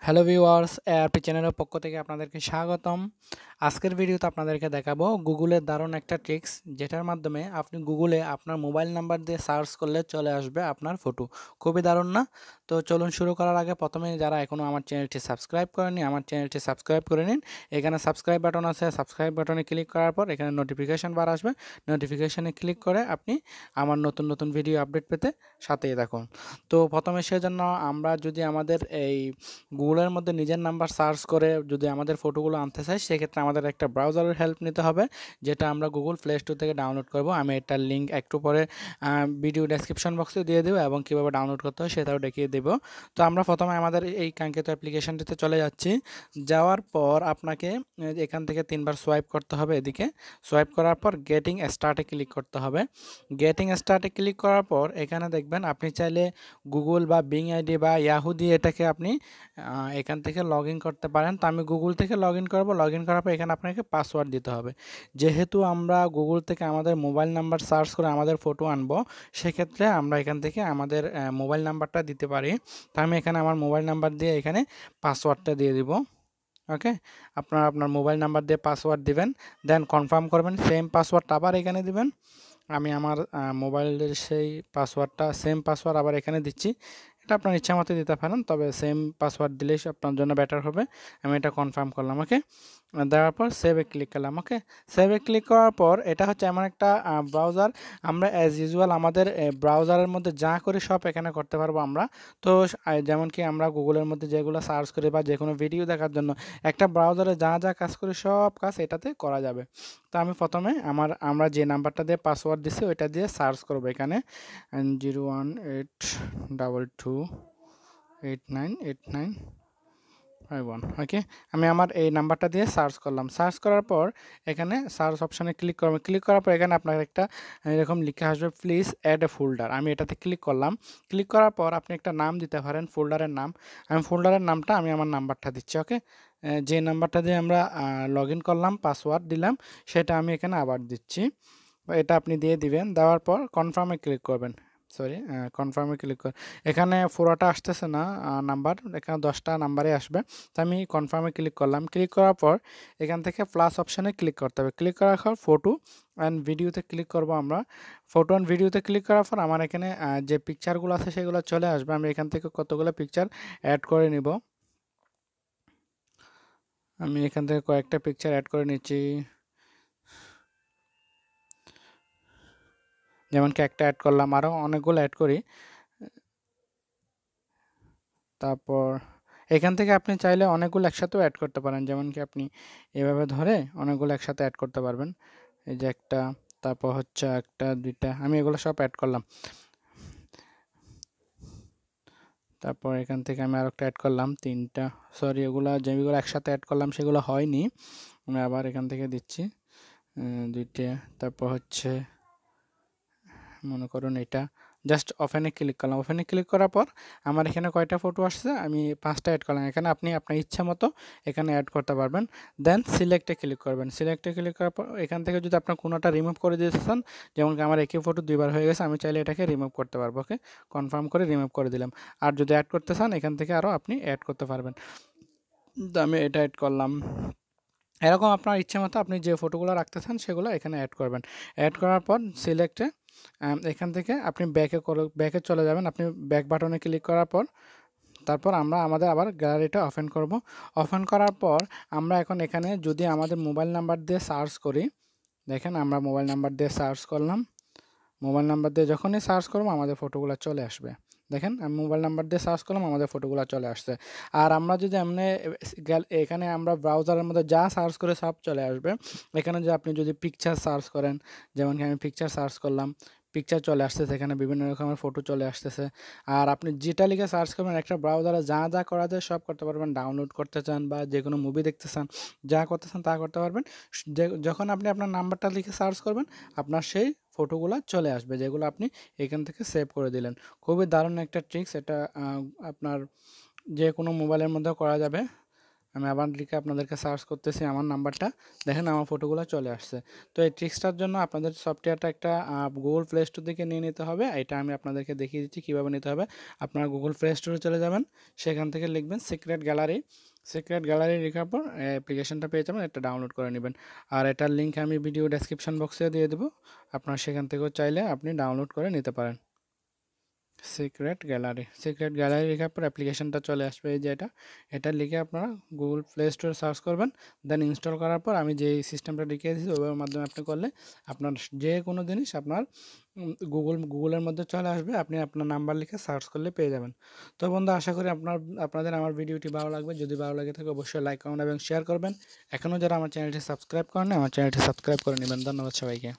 Hello viewers, ARP চ্যানেলের পক্ষ থেকে আপনাদেরকে স্বাগতম। আজকের ভিডিওতে আপনাদেরকে দেখাবো গুগলের দারুণ একটা ট্রিক্স, যেটার মাধ্যমে আপনি গুগলে আপনার মোবাইল নাম্বার দিয়ে সার্চ করলে চলে আসবে আপনার ফটো। খুবই দারুণ না? তো চলুন শুরু করার আগে প্রথমে যারা এখনও আমার চ্যানেলটি সাবস্ক্রাইব করেনি, আমার চ্যানেলটি সাবস্ক্রাইব করে নিন। এখানে সাবস্ক্রাইব বাটন আছে, সাবস্ক্রাইব বাটনে ক্লিক করার পর এখানে নোটিফিকেশন বার আসবে। নোটিফিকেশনে ক্লিক করে আপনি আমার নতুন নতুন ভিডিও আপডেট পেতে সাথেই থাকুন। তো প্রথমে সেজন্য আমরা যদি আমাদের এই গুগলের মধ্যে নিজের নাম্বার সার্চ করে যদি আমাদের ফটোগুলো আনতে চাই, সেক্ষেত্রে আমাদের একটা ব্রাউজারের হেল্প নিতে হবে, যেটা আমরা গুগল প্লে স্টোর থেকে ডাউনলোড করব। আমি এটার লিঙ্ক একটু পরে ভিডিও ডেসক্রিপশন বক্সে দিয়ে দেবো এবং কীভাবে ডাউনলোড করতে হয় সেটাও দেখিয়ে দেবো। তো আমরা প্রথমে আমাদের এই কাঙ্ক্ষিত অ্যাপ্লিকেশনটিতে চলে যাচ্ছি। যাওয়ার পর আপনাকে এখান থেকে 3বার সোয়াইপ করতে হবে এদিকে। সোয়াইপ করার পর গেটিং স্টার্টে ক্লিক করতে হবে। গেটিং স্টার্টে ক্লিক করার পর এখানে দেখবেন আপনি চাইলে গুগল বা বিং আইডি বা ইয়াহু দিয়ে এটাকে আপনি এখান থেকে লগ ইন করতে পারেন। তো আমি গুগল থেকে লগ ইন করবো। লগ ইন করার পর এখানে আপনাকে পাসওয়ার্ড দিতে হবে। যেহেতু আমরা গুগল থেকে আমাদের মোবাইল নাম্বার সার্চ করে আমাদের ফটো আনবো, সেক্ষেত্রে আমরা এখান থেকে আমাদের মোবাইল নাম্বারটা দিতে পারি। তো আমি এখানে আমার মোবাইল নাম্বার দিয়ে এখানে পাসওয়ার্ডটা দিয়ে দিব। ওকে, আপনার আপনার মোবাইল নাম্বার দিয়ে পাসওয়ার্ড দিবেন, দেন কনফার্ম করবেন। সেম পাসওয়ার্ডটা আবার এখানে দিবেন। আমি আমার মোবাইলের সেই পাসওয়ার্ডটা, সেম পাসওয়ার্ড আবার এখানে দিচ্ছি। এটা আপনার ইচ্ছা মতো দিতে পারেন, তবে সেম পাসওয়ার্ড দিলেই আপনার জন্য বেটার হবে। আমি এটা কনফার্ম করলাম। ওকে, দেওয়ার পর সেভে ক্লিক করলাম। ওকে, সেভে ক্লিক করার পর এটা হচ্ছে এমন একটা ব্রাউজার, আমরা অ্যাজ ইউজুয়াল আমাদের ব্রাউজারের মধ্যে যা করি সব এখানে করতে পারবো আমরা। তো যেমন কি আমরা গুগলের মধ্যে যেগুলো সার্চ করি বা যে কোনো ভিডিও দেখার জন্য একটা ব্রাউজারে যা যা কাজ করি সব কাজ এটাতে করা যাবে। তো আমি প্রথমে আমরা যে নাম্বারটা দিয়ে পাসওয়ার্ড দিছি ওইটা দিয়ে সার্চ করবো এখানে 01822898951। ওকে, আমি আমার এই নাম্বারটা দিয়ে সার্চ করলাম। সার্চ করার পর এখানে সার্চ অপশানে ক্লিক করবেন। ক্লিক করার পর এখানে আপনার একটা এরকম লিখে আসবে, প্লিজ অ্যাড এ ফোল্ডার। আমি এটাতে ক্লিক করলাম। ক্লিক করার পর আপনি একটা নাম দিতে পারেন, ফোল্ডারের নাম। আমি ফোল্ডারের নামটা আমি আমার নাম্বারটা দিচ্ছি। ওকে, যে নাম্বারটা দিয়ে আমরা লগ ইন করলাম, পাসওয়ার্ড দিলাম, সেটা আমি এখানে আবার দিচ্ছি। এটা আপনি দিয়ে দিবেন। দেওয়ার পর কনফার্মে ক্লিক করবেন। সরি, কনফার্মে ক্লিক কর। এখানে পুরোটা আসতেছে না নাম্বার, এখানে 10টা নাম্বারে আসবে। তো আমি কনফার্মে ক্লিক করলাম। ক্লিক করার পর এখান থেকে প্লাস অপশানে ক্লিক করতে হবে। ক্লিক করার পর ফটো অ্যান্ড ভিডিওতে ক্লিক করব আমরা। ফটো অ্যান্ড ভিডিওতে ক্লিক করার পর আমার এখানে যে পিকচারগুলো আছে সেগুলো চলে আসবে। আমি এখান থেকে কতগুলো পিকচার অ্যাড করে নিব। আমি এখান থেকে কয়েকটা পিকচার অ্যাড করে নিচ্ছি। যেমন কি একটা অ্যাড করলাম, আরও অনেকগুলো অ্যাড করি। তারপর এখান থেকে আপনি চাইলে অনেকগুলো একসাথেও অ্যাড করতে পারেন, যেমন কি আপনি এভাবে ধরে অনেকগুলো একসাথে অ্যাড করতে পারবেন। এই যে একটা, তারপর হচ্ছে একটা, দুইটা, আমি এগুলো সব অ্যাড করলাম। তারপর এখান থেকে আমি আরেকটা অ্যাড করলাম, 3টা। সরি, এগুলো যেগুলো একসাথে অ্যাড করলাম সেগুলো হয়নি, আমি আবার এখান থেকে দিচ্ছি 2টা। তারপর হচ্ছে মনে করুন এটা, জাস্ট ওপেনে ক্লিক করলাম। ওপেনে ক্লিক করার পর আমার এখানে কয়টা ফটো আসছে, আমি 5টা অ্যাড করলাম। এখানে আপনি আপনার ইচ্ছা মতো এখানে অ্যাড করতে পারবেন। দেন সিলেক্টে ক্লিক করবেন। সিলেক্টে ক্লিক করার পর এখান থেকে যদি আপনার কোনোটা রিমুভ করে দিতে চান, যেমন কি আমার একই ফটো 2বার হয়ে গেছে, আমি চাইলে এটাকে রিমুভ করতে পারবো। ওকে, কনফার্ম করে রিমুভ করে দিলাম। আর যদি অ্যাড করতে চান এখান থেকে আরও আপনি অ্যাড করতে পারবেন। তো আমি এটা অ্যাড করলাম। এরকম আপনার ইচ্ছে মতো আপনি যে ফটোগুলো রাখতে চান সেগুলো এখানে অ্যাড করবেন। অ্যাড করার পর সিলেক্টে এখান থেকে আপনি ব্যাকে চলে যাবেন। আপনি ব্যাক বাটনে ক্লিক করার পর তারপর আমরা আমাদের আবার গ্যালারিটা ওপেন করব। ওপেন করার পর আমরা এখন এখানে যদি আমাদের মোবাইল নাম্বার দিয়ে সার্চ করি, দেখেন আমরা মোবাইল নাম্বার দিয়ে সার্চ করলাম। মোবাইল নাম্বার দিয়ে যখনই সার্চ করবো আমাদের ফটোগুলো চলে আসবে। দেখেন আমি মোবাইল নাম্বার দিয়ে সার্চ করলাম, আমাদের ফটোগুলো চলে আসছে। আর আমরা যদি এমনি এখানে আমরা ব্রাউজারের মধ্যে যা সার্চ করে সব চলে আসবে। এখানে যে আপনি যদি পিকচার সার্চ করেন, যেমন কি আমি পিকচার সার্চ করলাম, পিকচার চলে আসতেছে, এখানে বিভিন্ন রকমের ফটো চলে আসতেছে। আর আপনি যেটা লিখে সার্চ করবেন একটা ব্রাউজারে যা যা করা যায় সব করতে পারবেন। ডাউনলোড করতে চান বা যে কোনো মুভি দেখতে চান, যা করতে চান তা করতে পারবেন। যখন আপনি আপনার নাম্বারটা লিখে সার্চ করবেন আপনার সেই ফটোগুলো চলে আসবে, যেগুলো আপনি এখান থেকে সেভ করে দিলেন। খুবই দারুণ একটা ট্রিক্স এটা, আপনার যে কোনো মোবাইলের মধ্যে করা যাবে। আমি আবার লিখে আপনাদেরকে সার্চ করতেছি আমার নাম্বারটা, দেখেন আমার ফটোগুলো চলে আসছে। তো এই ট্রিক্সটার জন্য আপনাদের সফটওয়্যারটা একটা গুগল প্লে স্টোর থেকে নিয়ে নিতে হবে। এটা আমি আপনাদেরকে দেখিয়ে দিচ্ছি কীভাবে নিতে হবে। আপনারা গুগল প্লে স্টোরে চলে যাবেন, সেখান থেকে লিখবেন সিক্রেট গ্যালারি। সিক্রেট গ্যালারি লেখার পর অ্যাপ্লিকেশনটা পেয়ে যাবেন, এটা ডাউনলোড করে নেবেন। আর এটার লিঙ্ক আমি ভিডিও ডেসক্রিপশন বক্সে দিয়ে দেবো, আপনারা সেখান থেকেও চাইলে আপনি ডাউনলোড করে নিতে পারেন। সিক্রেট গ্যালারি লেখার পর অ্যাপ্লিকেশনটা চলে আসবে, এই যে এটা লিখে আপনারা গুগল প্লে স্টোরে সার্চ করবেন, দেন ইনস্টল করার পর আমি যে সিস্টেমটা দেখিয়ে দিয়েছি ওইভাবে মাধ্যমে আপনি করলে আপনার যে কোনো জিনিস আপনার গুগলের মধ্যে চলে আসবে, আপনি আপনার নাম্বার লিখে সার্চ করলে পেয়ে যাবেন। তো বন্ধু, আশা করি আপনাদের আমার ভিডিওটি ভালো লাগবে। যদি ভালো লাগে থাকে অবশ্যই লাইক, কমেন্ট এবং শেয়ার করবেন। এখনও যারা আমার চ্যানেলটি সাবস্ক্রাইব করেন, আমার চ্যানেলটি সাবস্ক্রাইব করে নেবেন। ধন্যবাদ সবাইকে।